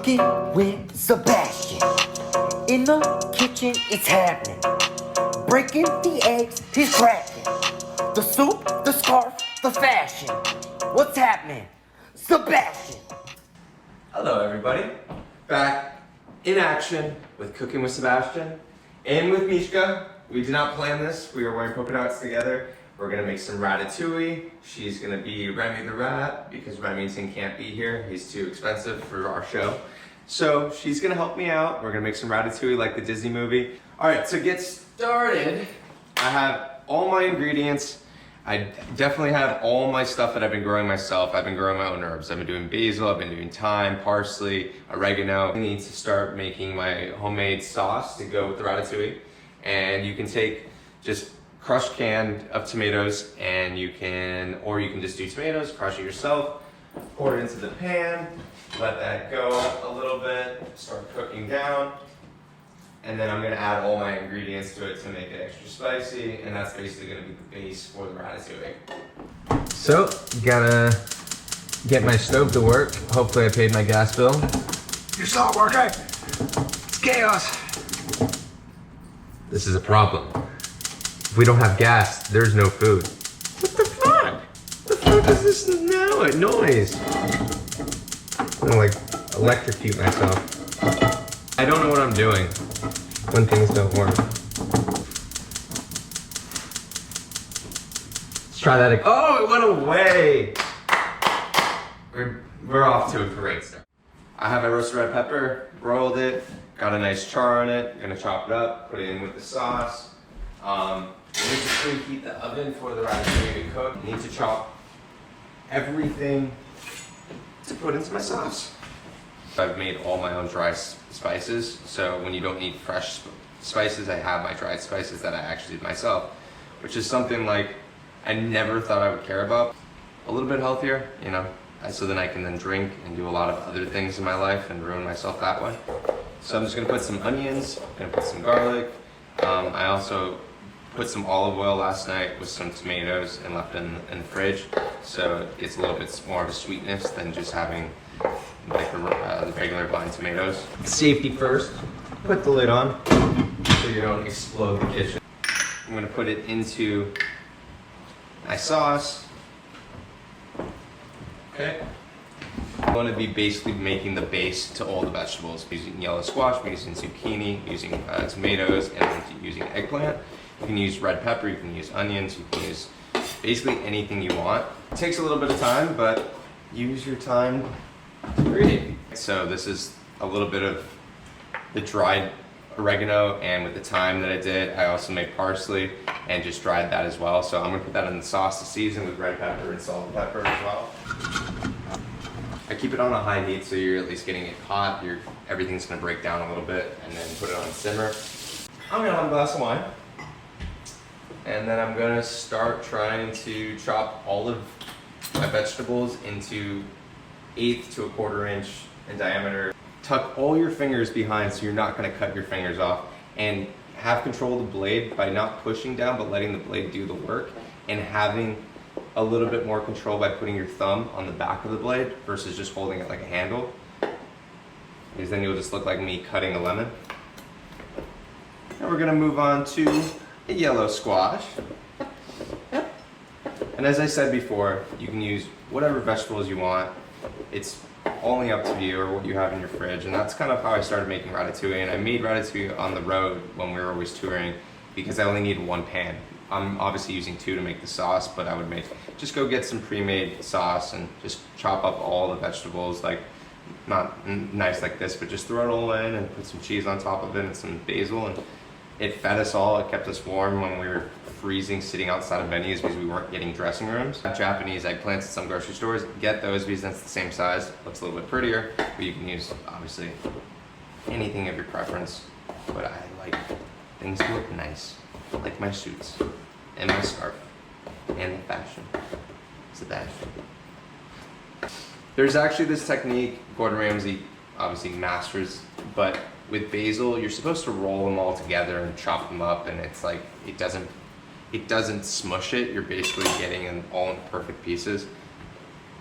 Cooking with Sebastian. In the kitchen, it's happening. Breaking the eggs, he's cracking. The soup, the scarf, the fashion. What's happening? Sebastian. Hello everybody. Back in action with Cooking with Sebastian and with Mishka. We did not plan this. We are wearing polka dots together. We're gonna make some ratatouille. She's gonna be Remy the rat because Remington can't be here. He's too expensive for our show. So she's gonna help me out. We're gonna make some ratatouille like the Disney movie. All right, to get started, I have all my ingredients. I definitely have all my stuff that I've been growing myself. I've been growing my own herbs. I've been doing basil, I've been doing thyme, parsley, oregano. I need to start making my homemade sauce to go with the ratatouille. And you can take just crushed can of tomatoes and you can just do tomatoes, crush it yourself, pour it into the pan, let that go a little bit, start cooking down. And then I'm gonna add all my ingredients to it to make it extra spicy, and that's basically gonna be the base for the ratatouille. So, gotta get my stove to work. Hopefully I paid my gas bill. You're still not working? It's chaos. This is a problem. If we don't have gas, there's no food. What the fuck? The fuck is this noise? I'm gonna like electrocute myself. I don't know what I'm doing when things don't work. Let's try that again. Oh, it went away! We're off to a great start. I have a roasted red pepper, rolled it, got a nice char on it. Gonna chop it up, put it in with the sauce. You need to preheat the oven for the ratatouille to cook. You need to chop everything to put into my sauce. I've made all my own dry spices, so when you don't need fresh spices, I have my dried spices that I actually did myself, which is something like I never thought I would care about. A little bit healthier, you know, so then I can then drink and do a lot of other things in my life and ruin myself that way. So I'm just gonna put some onions, gonna put some garlic. I also put some olive oil last night with some tomatoes and left in the fridge, so it gets a little bit more of a sweetness than just having like the regular vine tomatoes. Safety first. Put the lid on so you don't explode the kitchen. I'm gonna put it into my sauce. Okay. I'm going to be basically making the base to all the vegetables. Using yellow squash, using zucchini, using tomatoes, and using eggplant. You can use red pepper, you can use onions, you can use basically anything you want. It takes a little bit of time, but use your time to create. So this is a little bit of the dried oregano, and with the thyme that I did, I also made parsley and just dried that as well. So I'm gonna put that in the sauce to season with red pepper and salt and pepper as well. I keep it on a high heat so you're at least getting it hot. Everything's gonna break down a little bit, and then put it on simmer. I'm gonna have a glass of wine. And then I'm gonna start trying to chop all of my vegetables into 1/8 to 1/4 inch in diameter. Tuck all your fingers behind so you're not gonna cut your fingers off, and have control of the blade by not pushing down but letting the blade do the work, and having a little bit more control by putting your thumb on the back of the blade versus just holding it like a handle, because then you'll just look like me cutting a lemon. And we're gonna move on to a yellow squash. And as I said before, you can use whatever vegetables you want. It's only up to you or what you have in your fridge, and that's kind of how I started making ratatouille. And I made ratatouille on the road when we were always touring because I only need one pan. I'm obviously using 2 to make the sauce, but I would just go get some pre-made sauce and just chop up all the vegetables, like not nice like this, but just throw it all in and put some cheese on top of it and some basil, and it fed us all. It kept us warm when we were freezing sitting outside of venues because we weren't getting dressing rooms. Japanese eggplants at some grocery stores, get those because that's the same size, looks a little bit prettier, but you can use obviously anything of your preference. But I like things to look nice, like my suits and my scarf and the fashion. Sebastian. There's actually this technique Gordon Ramsay obviously masters, but with basil, you're supposed to roll them all together and chop them up, and it's like it doesn't smush it. You're basically getting them all in perfect pieces.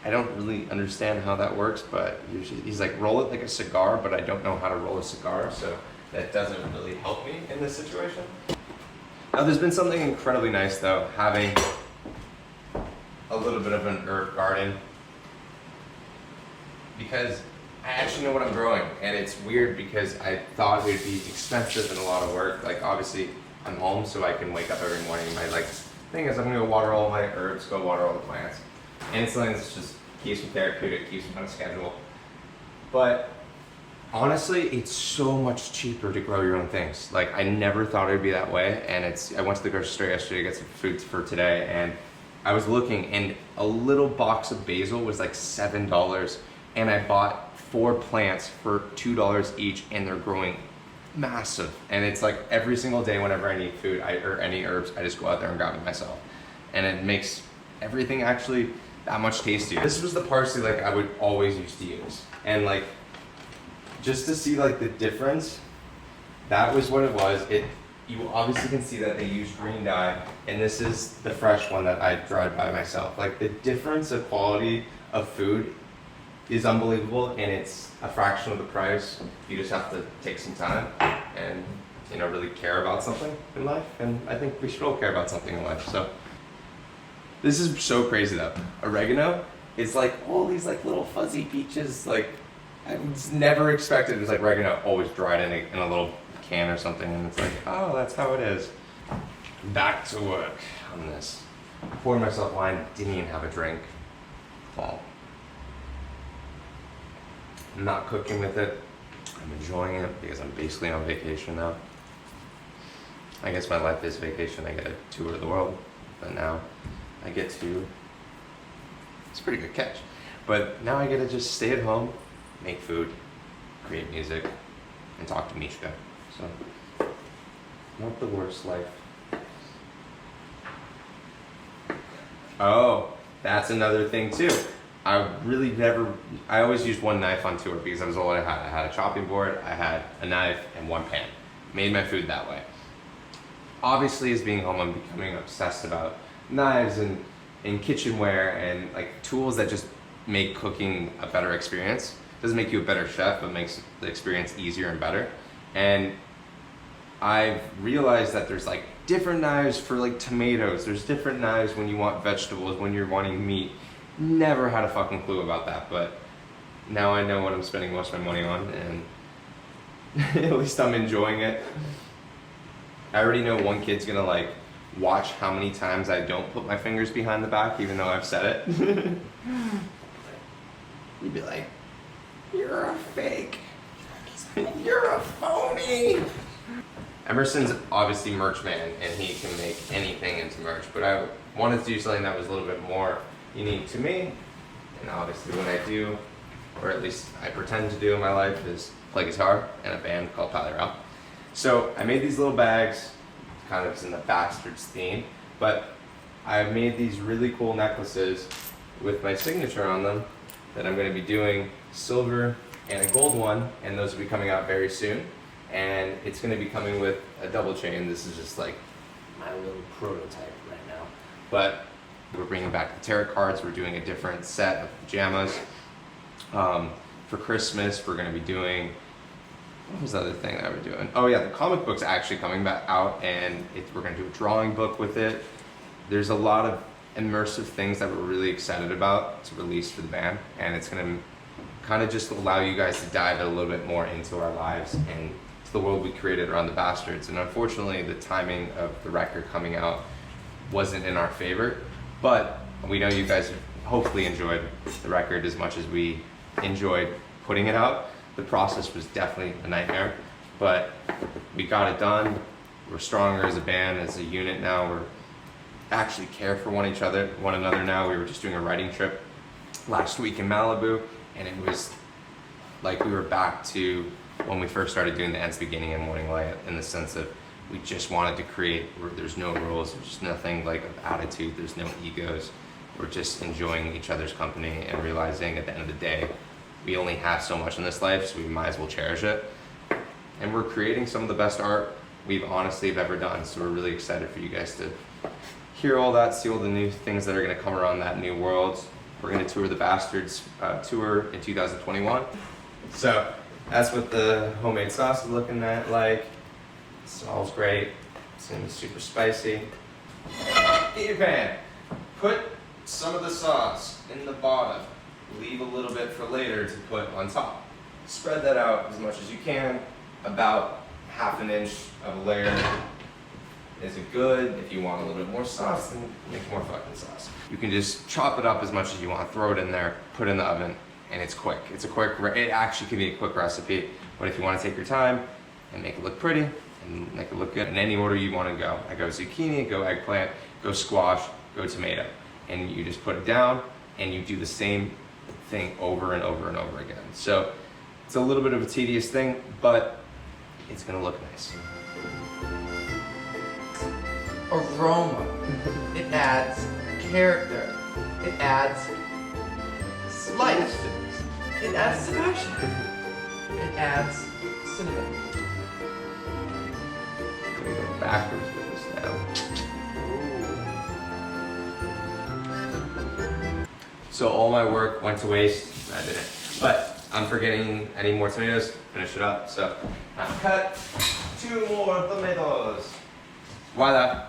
I don't really understand how that works, but he's like, roll it like a cigar, but I don't know how to roll a cigar, so that doesn't really help me in this situation. Now there's been something incredibly nice though, having a little bit of an herb garden, because I actually know what I'm growing, and it's weird because I thought it would be expensive and a lot of work. Like obviously I'm home, so I can wake up every morning. My like thing is I'm gonna go water all my herbs, go water all the plants. And it's something that's just keeps me therapeutic, keeps me on a schedule. But honestly, it's so much cheaper to grow your own things. Like I never thought it would be that way. And I went to the grocery store yesterday to get some food for today, and I was looking, and a little box of basil was like $7, and I bought 4 plants for $2 each, and they're growing massive. And it's like every single day whenever I need food or any herbs, I just go out there and grab it myself. And it makes everything actually that much tastier. This was the parsley like I would always used to use. And like, just to see like the difference, that was what it was. You obviously can see that they used green dye, and this is the fresh one that I dried by myself. Like the difference of quality of food is unbelievable, and it's a fraction of the price. You just have to take some time and, you know, really care about something in life. And I think we should all care about something in life. So this is so crazy though. Oregano is like all these like little fuzzy peaches. Like I was never expected. It was like oregano always dried in a little can or something, and it's like, oh, that's how it is. Back to work on this. Poured myself wine, didn't even have a drink. Well, I'm not cooking with it. I'm enjoying it because I'm basically on vacation now. I guess my life is vacation. I get a tour of the world, but now I get to, it's a pretty good catch, but now I get to just stay at home, make food, create music, and talk to Mishka. So, not the worst life. Oh, that's another thing too. I always used one knife on tour because that was all I had. I had a chopping board, I had a knife, and one pan. Made my food that way. Obviously, as being home, I'm becoming obsessed about knives and kitchenware and like tools that just make cooking a better experience. Doesn't make you a better chef, but makes the experience easier and better. And I've realized that there's like different knives for like tomatoes. There's different knives when you want vegetables, when you're wanting meat. Never had a fucking clue about that, but now I know what I'm spending most of my money on, and at least I'm enjoying it. I already know one kid's gonna like watch how many times I don't put my fingers behind the back, even though I've said it. You'd be like, you're a fake. You're a phony. Emerson's obviously merch man, and he can make anything into merch, but I wanted to do something that was a little bit more unique to me. And obviously what I do, or at least I pretend to do in my life, is play guitar in a band called Tyler Out. So I made these little bags, kind of in the Bastards theme, but I made these really cool necklaces with my signature on them that I'm going to be doing silver and a gold one, and those will be coming out very soon. And it's going to be coming with a double chain. This is just like my little prototype right now. But we're bringing back the tarot cards. We're doing a different set of pajamas. For Christmas, we're going to be doing, what was the other thing that we're doing? Oh yeah, the comic book's actually coming back out, and we're going to do a drawing book with it. There's a lot of immersive things that we're really excited about to release for the band, and it's going to kind of just allow you guys to dive a little bit more into our lives and to the world we created around the Bastards. And unfortunately, the timing of the record coming out wasn't in our favor, but we know you guys hopefully enjoyed the record as much as we enjoyed putting it out. The process was definitely a nightmare, but we got it done. We're stronger as a band, as a unit now. We're actually care for one another now. We were just doing a writing trip last week in Malibu, and it was like we were back to when we first started doing the Ends Beginning and Morning Light, in the sense of we just wanted to create where there's no rules, there's just nothing like of attitude, there's no egos. We're just enjoying each other's company and realizing at the end of the day, we only have so much in this life, so we might as well cherish it. And we're creating some of the best art we've honestly ever done, so we're really excited for you guys to hear all that, see all the new things that are gonna come around that new world. We're gonna tour the Bastards tour in 2021. So that's what the homemade sauce is looking at like. It smells great. It's gonna be super spicy. Get your pan. Put some of the sauce in the bottom. Leave a little bit for later to put on top. Spread that out as much as you can. About ½ an inch of a layer is good. If you want a little bit more sauce, then make more fucking sauce. You can just chop it up as much as you want, throw it in there, put it in the oven, and it's quick. It actually can be a quick recipe, but if you want to take your time and make it look pretty and make it look good, in any order you want to go. I go zucchini, go eggplant, go squash, go tomato. And you just put it down and you do the same thing over and over and over again. So it's a little bit of a tedious thing, but it's gonna look nice. Aroma. It adds character. It adds life. It adds Sebastian. It adds cinnamon. I'm gonna go backwards with this now. So all my work went to waste. I did it. But I'm forgetting any more tomatoes. Finish it up. So now cut 2 more tomatoes. Voila.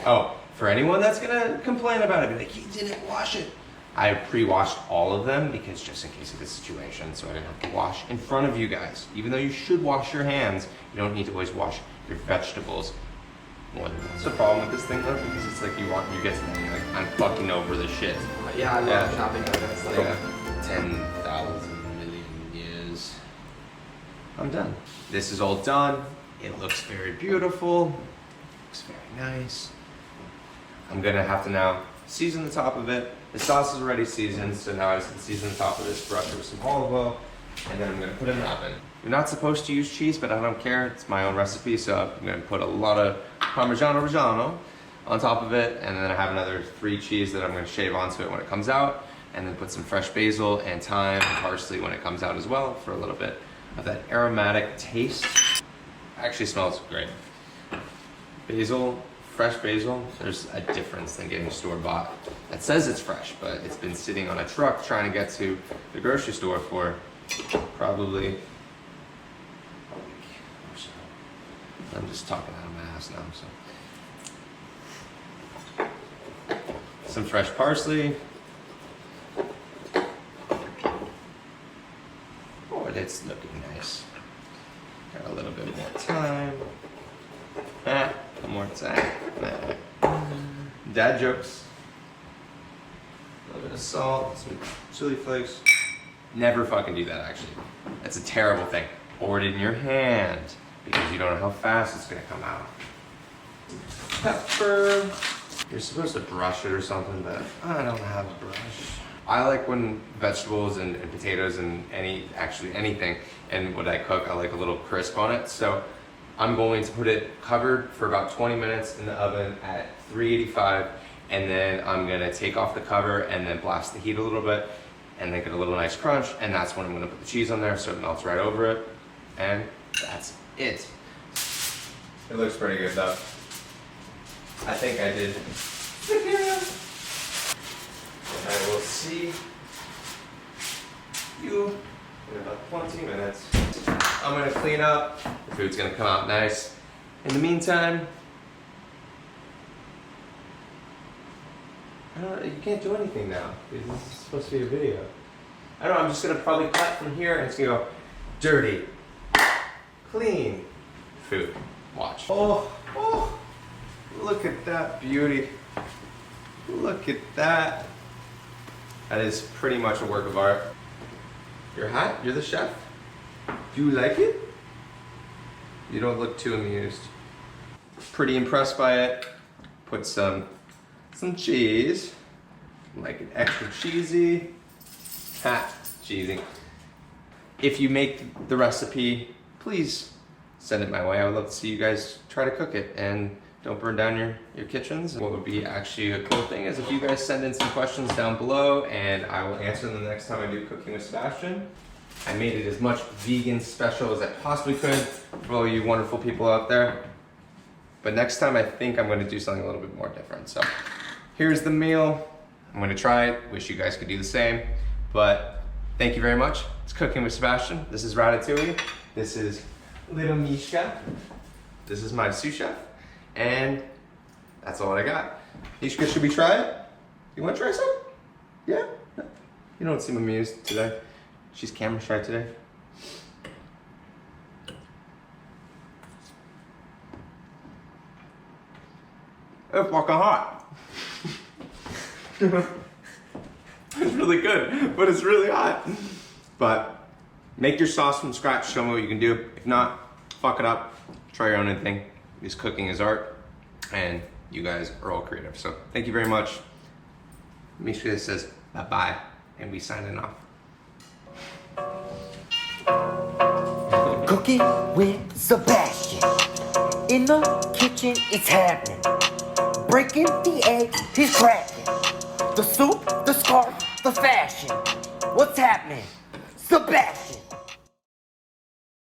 Oh, for anyone that's gonna complain about it, be like, he didn't wash it. I pre-washed all of them because just in case of this situation, so I didn't have to wash in front of you guys. Even though you should wash your hands, you don't need to always wash your vegetables. Well, that's the problem with this thing though, because it's like you get to that and you're like, I'm fucking over this shit. Yeah, I love chopping it. It's like 10,000 million years. I'm done. This is all done. It looks very beautiful. Looks very nice. I'm gonna have to now season the top of it. The sauce is already seasoned, so now I just have to season the top of this, brush it with some olive oil, and then I'm gonna put it in the oven. You're not supposed to use cheese, but I don't care. It's my own recipe, so I'm gonna put a lot of Parmigiano Reggiano on top of it, and then I have another 3 cheese that I'm gonna shave onto it when it comes out, and then put some fresh basil and thyme and parsley when it comes out as well for a little bit of that aromatic taste. Actually smells great. Basil, fresh basil, there's a difference than getting store-bought. It says it's fresh, but it's been sitting on a truck trying to get to the grocery store for probably a week or so. I'm just talking out of my ass now, so. Some fresh parsley. Oh, it's looking nice. Got a little bit more thyme. One more time. Dad jokes. A little bit of salt, some chili flakes. Never fucking do that, actually. That's a terrible thing. Pour it in your hand because you don't know how fast it's gonna come out. Pepper. You're supposed to brush it or something, but I don't have a brush. I like when vegetables and potatoes and anything, and when I cook, I like a little crisp on it. So I'm going to put it covered for about 20 minutes in the oven at 385, and then I'm gonna take off the cover and then blast the heat a little bit, and then get a little nice crunch, and that's when I'm gonna put the cheese on there so it melts right over it, and that's it. It looks pretty good though. I think I did. I will see you in about 20 minutes. I'm gonna clean up. The food's gonna come out nice. In the meantime, you can't do anything now. This is supposed to be a video. I don't know, I'm just gonna probably cut from here and it's gonna go dirty, clean, food. Watch. Oh, look at that beauty. Look at that. That is pretty much a work of art. You're hot? You're the chef? Do you like it? You don't look too amused. Pretty impressed by it. Put some cheese. Like it extra cheesy. Cheesy. If you make the recipe, please send it my way. I would love to see you guys try to cook it and don't burn down your kitchens. What would be actually a cool thing is if you guys send in some questions down below and I will answer them the next time I do Cooking with Sebastian. I made it as much vegan special as I possibly could for all you wonderful people out there. But next time I think I'm gonna do something a little bit more different. So here's the meal. I'm gonna try it. Wish you guys could do the same. But thank you very much. It's Cooking with Sebastian. This is Ratatouille. This is Little Mishka. This is my sous chef. And that's all I got. Mishka, should we try it? You wanna try some? Yeah? You don't seem amused today. She's camera shy today. It's fucking hot. It's really good, but it's really hot. But make your sauce from scratch, show me what you can do. If not, fuck it up, try your own thing. Because cooking is art, and you guys are all creative. So thank you very much. Misha says bye-bye, and we signing off. Cooking with Sebastian. In the kitchen, it's happening. Breaking the eggs, he's cracking. The soup, the scarf, the fashion. What's happening? Sebastian.